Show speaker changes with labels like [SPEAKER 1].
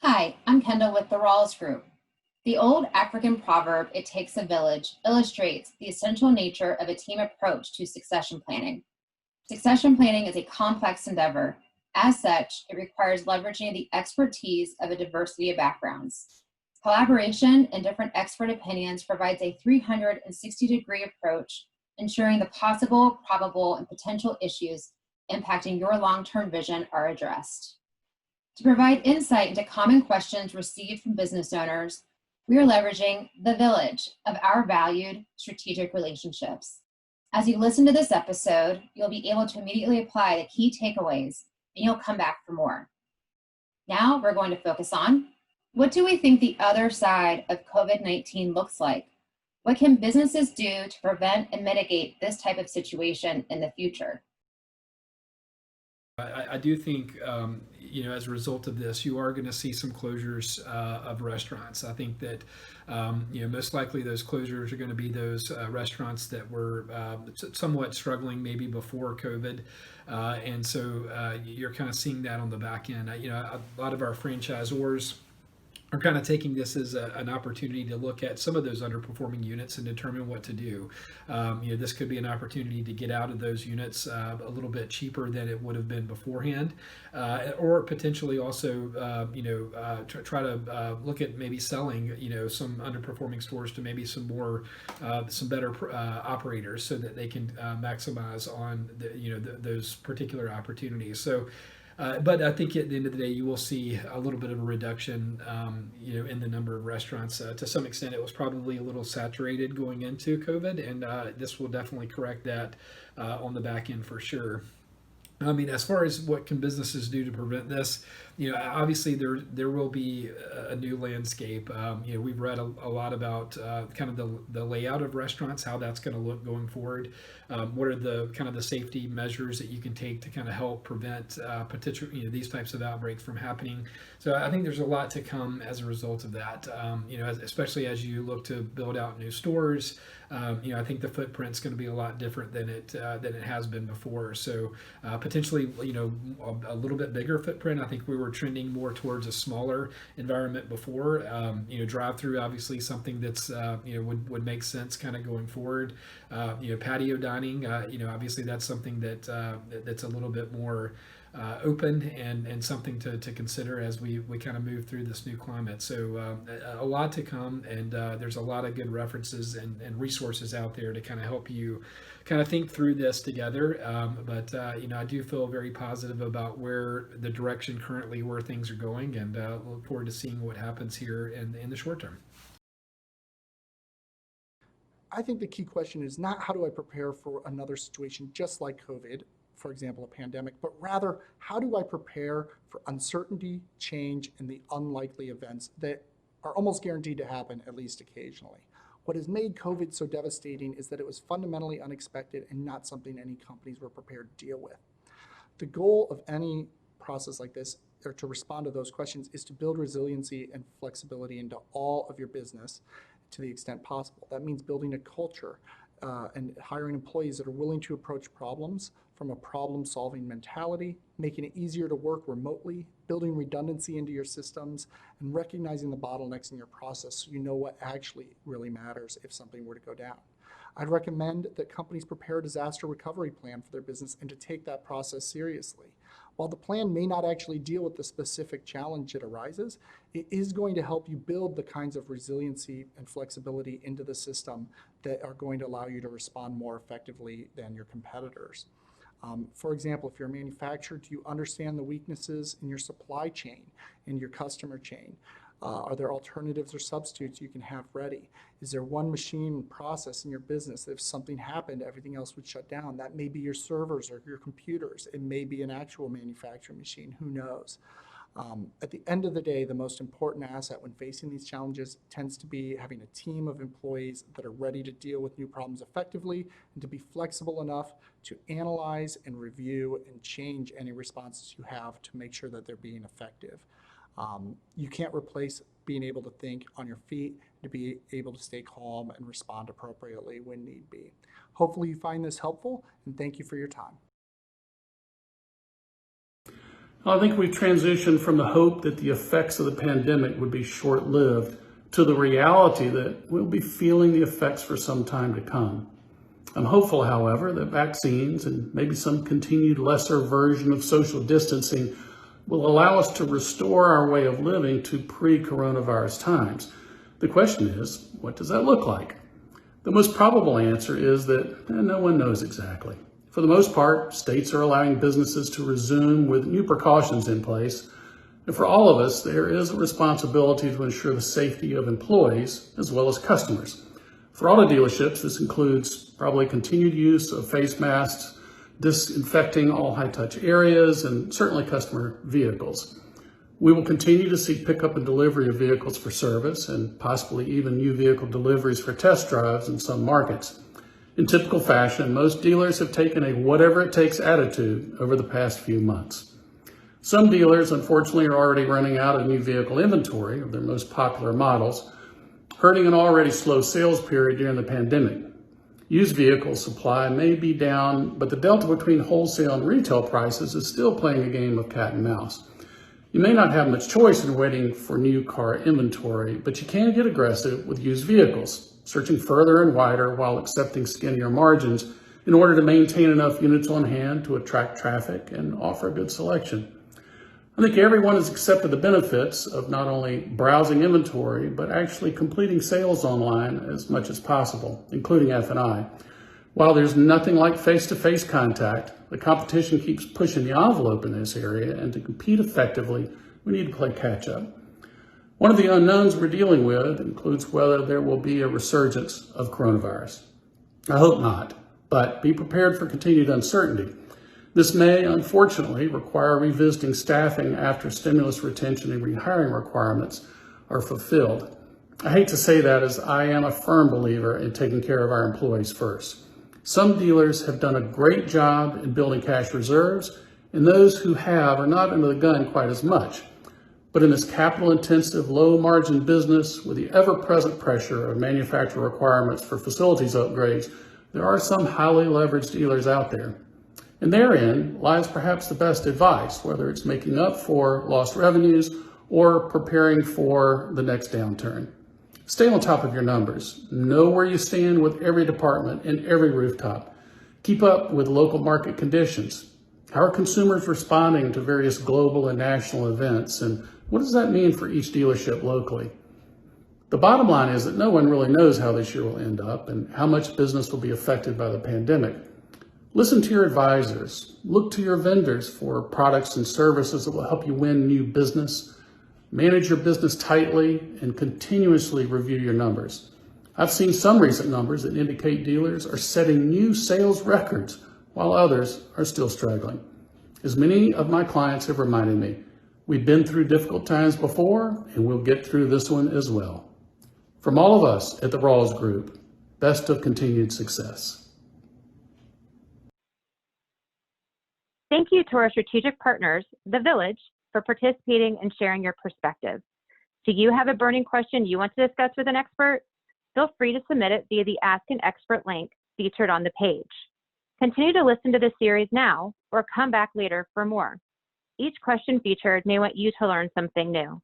[SPEAKER 1] Hi, I'm Kendall with the Rawls Group. The old African proverb, "it takes a village," illustrates the essential nature of a team approach to succession planning. Succession planning is a complex endeavor. As such, it requires leveraging the expertise of a diversity of backgrounds. Collaboration and different expert opinions provides a 360-degree approach, ensuring the possible, probable, and potential issues impacting your long-term vision are addressed. To provide insight into common questions received from business owners, we are leveraging the village of our valued strategic relationships. As you listen to this episode, you'll be able to immediately apply the key takeaways and you'll come back for more. Now we're going to focus on what do we think the other side of COVID-19 looks like? What can businesses do to prevent and mitigate this type of situation in the future?
[SPEAKER 2] I do think, as a result of this, you are going to see some closures of restaurants. I think that, most likely those closures are going to be those restaurants that were somewhat struggling maybe before COVID. And so you're kind of seeing that on the back end. A lot of our franchisors are kind of taking this as an opportunity to look at some of those underperforming units and determine what to do. This could be an opportunity to get out of those units a little bit cheaper than it would have been beforehand, or potentially also, try to look at maybe selling, some underperforming stores to maybe some better operators, so that they can maximize on those particular opportunities. But I think at the end of the day, you will see a little bit of a reduction, in the number of restaurants. To some extent, it was probably a little saturated going into COVID, and this will definitely correct that on the back end for sure. I mean, as far as what can businesses do to prevent this, obviously there will be a new landscape. We've read a lot about kind of the layout of restaurants, how that's going to look going forward. What are the kind of the safety measures that you can take to kind of help prevent potential these types of outbreaks from happening. So I think there's a lot to come as a result of that. Especially as you look to build out new stores. I think the footprint's going to be a lot different than it has been before. So potentially, a little bit bigger footprint. I think we were trending more towards a smaller environment before. Drive-through, obviously something that's would make sense kind of going forward. Patio dining, obviously that's something that's a little bit more open and something to consider as we kind of move through this new climate. So a lot to come, and there's a lot of good references and resources out there to kind of help you kind of think through this together. But I do feel very positive about where the direction currently, where things are going, and look forward to seeing what happens here in the short term.
[SPEAKER 3] I think the key question is not how do I prepare for another situation just like COVID, for example, a pandemic, but rather how do I prepare for uncertainty, change, and the unlikely events that are almost guaranteed to happen at least occasionally. What has made COVID so devastating is that it was fundamentally unexpected and not something any companies were prepared to deal with. The goal of any process like this, or to respond to those questions, is to build resiliency and flexibility into all of your business to the extent possible. That means building a culture and hiring employees that are willing to approach problems from a problem-solving mentality, making it easier to work remotely, building redundancy into your systems, and recognizing the bottlenecks in your process so you know what actually really matters if something were to go down. I'd recommend that companies prepare a disaster recovery plan for their business and to take that process seriously. While the plan may not actually deal with the specific challenge that arises, it is going to help you build the kinds of resiliency and flexibility into the system that are going to allow you to respond more effectively than your competitors. For example, if you're a manufacturer, do you understand the weaknesses in your supply chain, in your customer chain? Are there alternatives or substitutes you can have ready? Is there one machine process in your business that if something happened, everything else would shut down? That may be your servers or your computers. It may be an actual manufacturing machine. Who knows? At the end of the day, the most important asset when facing these challenges tends to be having a team of employees that are ready to deal with new problems effectively and to be flexible enough to analyze and review and change any responses you have to make sure that they're being effective. You can't replace being able to think on your feet, to be able to stay calm and respond appropriately when need be. Hopefully you find this helpful, and thank you for your time.
[SPEAKER 4] I think we've transitioned from the hope that the effects of the pandemic would be short-lived to the reality that we'll be feeling the effects for some time to come. I'm hopeful, however, that vaccines and maybe some continued lesser version of social distancing will allow us to restore our way of living to pre-coronavirus times. The question is, what does that look like? The most probable answer is that no one knows exactly. For the most part, states are allowing businesses to resume with new precautions in place. And for all of us, there is a responsibility to ensure the safety of employees as well as customers. For auto dealerships, this includes probably continued use of face masks, disinfecting all high-touch areas, and certainly customer vehicles. We will continue to see pickup and delivery of vehicles for service and possibly even new vehicle deliveries for test drives in some markets. In typical fashion, most dealers have taken a whatever-it-takes attitude over the past few months. Some dealers, unfortunately, are already running out of new vehicle inventory of their most popular models, hurting an already slow sales period during the pandemic. Used vehicle supply may be down, but the delta between wholesale and retail prices is still playing a game of cat and mouse. You may not have much choice in waiting for new car inventory, but you can get aggressive with used vehicles, searching further and wider while accepting skinnier margins in order to maintain enough units on hand to attract traffic and offer a good selection. I think everyone has accepted the benefits of not only browsing inventory, but actually completing sales online as much as possible, including F&I. While there's nothing like face-to-face contact, the competition keeps pushing the envelope in this area, and to compete effectively, we need to play catch-up. One of the unknowns we're dealing with includes whether there will be a resurgence of coronavirus. I hope not, but be prepared for continued uncertainty. This may, unfortunately, require revisiting staffing after stimulus retention and rehiring requirements are fulfilled. I hate to say that, as I am a firm believer in taking care of our employees first. Some dealers have done a great job in building cash reserves, and those who have are not under the gun quite as much. But in this capital-intensive, low-margin business with the ever-present pressure of manufacturer requirements for facilities upgrades, there are some highly leveraged dealers out there. And therein lies perhaps the best advice, whether it's making up for lost revenues or preparing for the next downturn. Stay on top of your numbers. Know where you stand with every department and every rooftop. Keep up with local market conditions. How are consumers responding to various global and national events, and what does that mean for each dealership locally? The bottom line is that no one really knows how this year will end up and how much business will be affected by the pandemic. Listen to your advisors. Look to your vendors for products and services that will help you win new business. Manage your business tightly and continuously review your numbers. I've seen some recent numbers that indicate dealers are setting new sales records while others are still struggling. As many of my clients have reminded me, we've been through difficult times before and we'll get through this one as well. From all of us at the Rawls Group, best of continued success.
[SPEAKER 5] Thank you to our strategic partners, The Village, for participating and sharing your perspective. Do you have a burning question you want to discuss with an expert? Feel free to submit it via the Ask an Expert link featured on the page. Continue to listen to the series now or come back later for more. Each question featured may want you to learn something new.